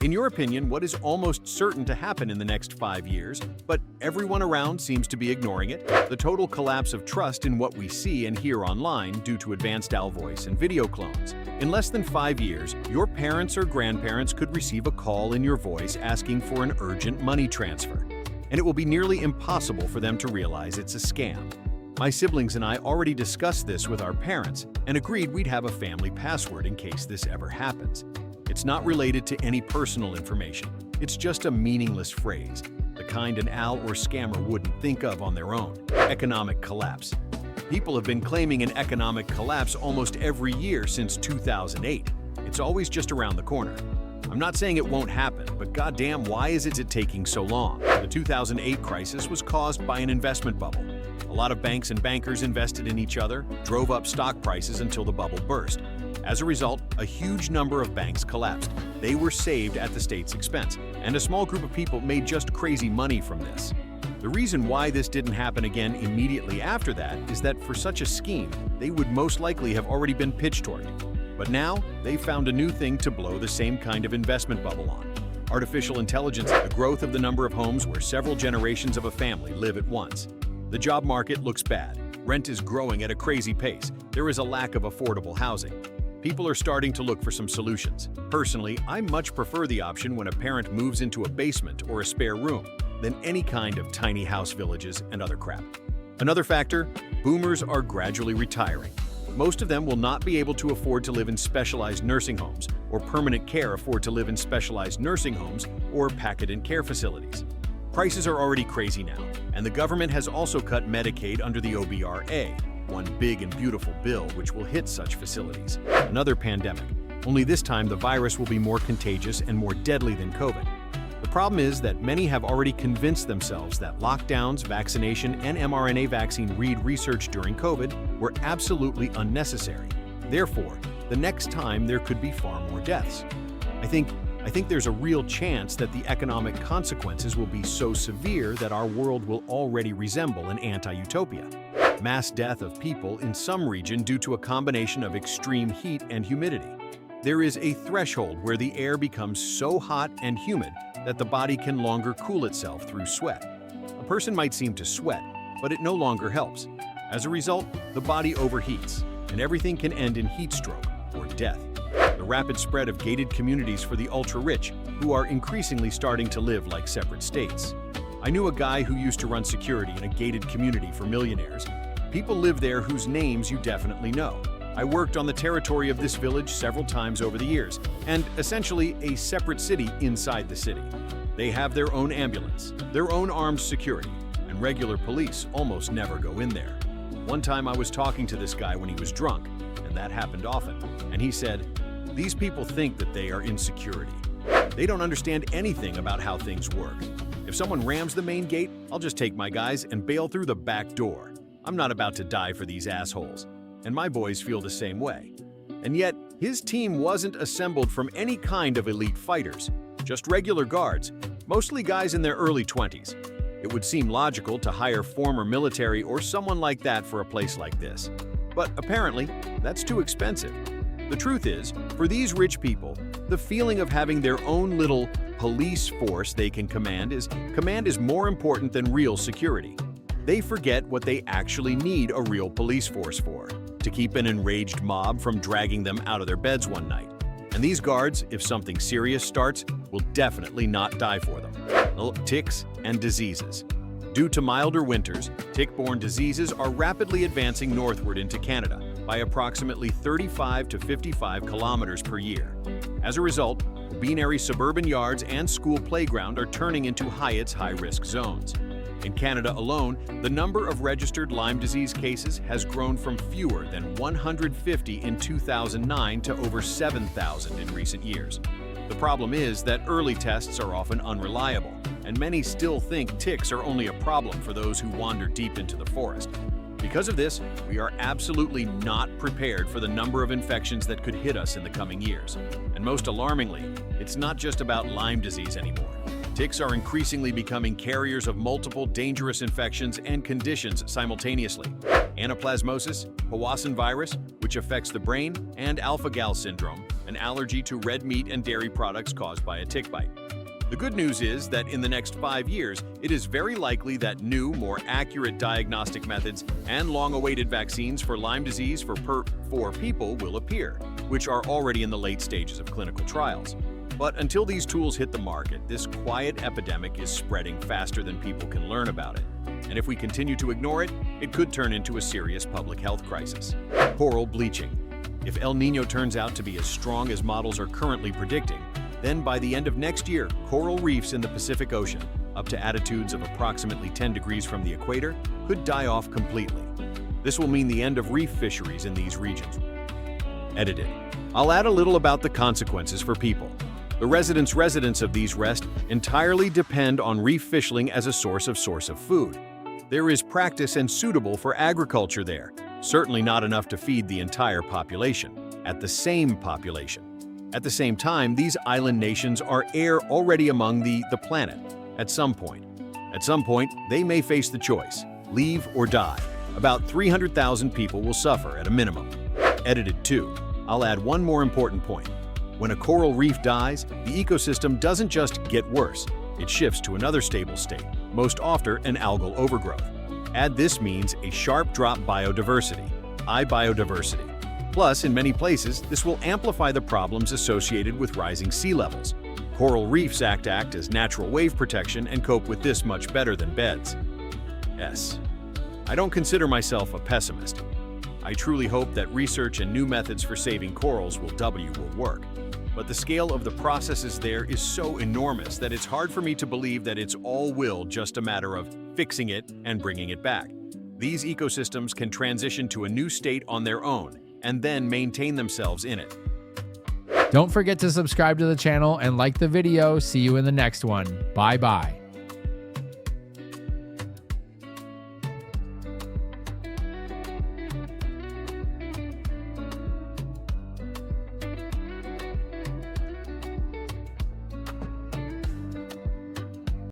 In your opinion, what is almost certain to happen in the next 5 years, but everyone around seems to be ignoring it? The total collapse of trust in what we see and hear online due to advanced owl voice and video clones. In less than 5 years, your parents or grandparents could receive a call in your voice asking for an urgent money transfer, and it will be nearly impossible for them to realize it's a scam. My siblings and I already discussed this with our parents and agreed we'd have a family password in case this ever happens. It's not related to any personal information. It's just a meaningless phrase, the kind an owl or scammer wouldn't think of on their own. Economic collapse. People have been claiming an economic collapse almost every year since 2008. It's always just around the corner. I'm not saying it won't happen, but goddamn, why is it taking so long? The 2008 crisis was caused by an investment bubble. A lot of banks and bankers invested in each other, drove up stock prices until the bubble burst. As a result, a huge number of banks collapsed. They were saved at the state's expense, and a small group of people made just crazy money from this. The reason why this didn't happen again immediately after that is that for such a scheme, they would most likely have already been pitchforked. But now, they've found a new thing to blow the same kind of investment bubble on. Artificial intelligence, the growth of the number of homes where several generations of a family live at once. The job market looks bad. Rent is growing at a crazy pace. There is a lack of affordable housing. People are starting to look for some solutions. Personally, I much prefer the option when a parent moves into a basement or a spare room than any kind of tiny house villages and other crap. Another factor, boomers are gradually retiring. Most of them will not be able to afford to live in specialized nursing homes or permanent care afford to live in specialized nursing homes or packet-in care facilities. Prices are already crazy now, and the government has also cut Medicaid under the OBRA, one big and beautiful bill which will hit such facilities. Another pandemic, only this time the virus will be more contagious and more deadly than COVID. The problem is that many have already convinced themselves that lockdowns, vaccination, and mRNA vaccine research during COVID were absolutely unnecessary. Therefore, the next time there could be far more deaths. I think there's a real chance that the economic consequences will be so severe that our world will already resemble an anti-utopia. Mass death of people in some region due to a combination of extreme heat and humidity. There is a threshold where the air becomes so hot and humid that the body can longer cool itself through sweat. A person might seem to sweat, but it no longer helps. As a result, the body overheats, and everything can end in heat stroke or death. The rapid spread of gated communities for the ultra-rich, who are increasingly starting to live like separate states. I knew a guy who used to run security in a gated community for millionaires. People live there whose names you definitely know. I worked on the territory of this village several times over the years, and essentially a separate city inside the city. They have their own ambulance, their own armed security, and regular police almost never go in there. One time I was talking to this guy when he was drunk, and that happened often, and he said, "These people think that they are in security. They don't understand anything about how things work. If someone rams the main gate, I'll just take my guys and bail through the back door. I'm not about to die for these assholes." And my boys feel the same way. And yet, his team wasn't assembled from any kind of elite fighters, just regular guards, mostly guys in their early 20s. It would seem logical to hire former military or someone like that for a place like this. But apparently, that's too expensive. The truth is, for these rich people, the feeling of having their own little police force they can command is more important than real security. They forget what they actually need a real police force for, to keep an enraged mob from dragging them out of their beds one night. And these guards, if something serious starts, will definitely not die for them. Ticks and diseases. Due to milder winters, tick-borne diseases are rapidly advancing northward into Canada by approximately 35 to 55 kilometers per year. As a result, binary suburban yards and school playground are turning into Hyatt's high-risk zones. In Canada alone, the number of registered Lyme disease cases has grown from fewer than 150 in 2009 to over 7,000 in recent years. The problem is that early tests are often unreliable, and many still think ticks are only a problem for those who wander deep into the forest. Because of this, we are absolutely not prepared for the number of infections that could hit us in the coming years. And most alarmingly, it's not just about Lyme disease anymore. Ticks are increasingly becoming carriers of multiple dangerous infections and conditions simultaneously. Anaplasmosis, Powassan virus, which affects the brain, and alpha-gal syndrome, an allergy to red meat and dairy products caused by a tick bite. The good news is that in the next 5 years, it is very likely that new, more accurate diagnostic methods and long-awaited vaccines for Lyme disease for people will appear, which are already in the late stages of clinical trials. But until these tools hit the market, this quiet epidemic is spreading faster than people can learn about it. And if we continue to ignore it, it could turn into a serious public health crisis. Coral bleaching. If El Niño turns out to be as strong as models are currently predicting, then by the end of next year, coral reefs in the Pacific Ocean, up to altitudes of approximately 10 degrees from the equator, could die off completely. This will mean the end of reef fisheries in these regions. Edited. I'll add a little about the consequences for people. The residents of these rests entirely depend on reef fishing as a source of food. There is practice and suitable for agriculture there, certainly not enough to feed the entire population. At the same time, these island nations are already among the planet. At some point, they may face the choice, leave or die. About 300,000 people will suffer at a minimum. Edited 2. I'll add one more important point. When a coral reef dies, the ecosystem doesn't just get worse, it shifts to another stable state, most often an algal overgrowth. Add this means a sharp drop biodiversity. Plus, in many places, this will amplify the problems associated with rising sea levels. Coral reefs act as natural wave protection and cope with this much better than beds. I don't consider myself a pessimist. I truly hope that research and new methods for saving corals will work. But the scale of the processes there is so enormous that it's hard for me to believe that it's just a matter of fixing it and bringing it back. These ecosystems can transition to a new state on their own and then maintain themselves in it. Don't forget to subscribe to the channel and like the video. See you in the next one. Bye-bye.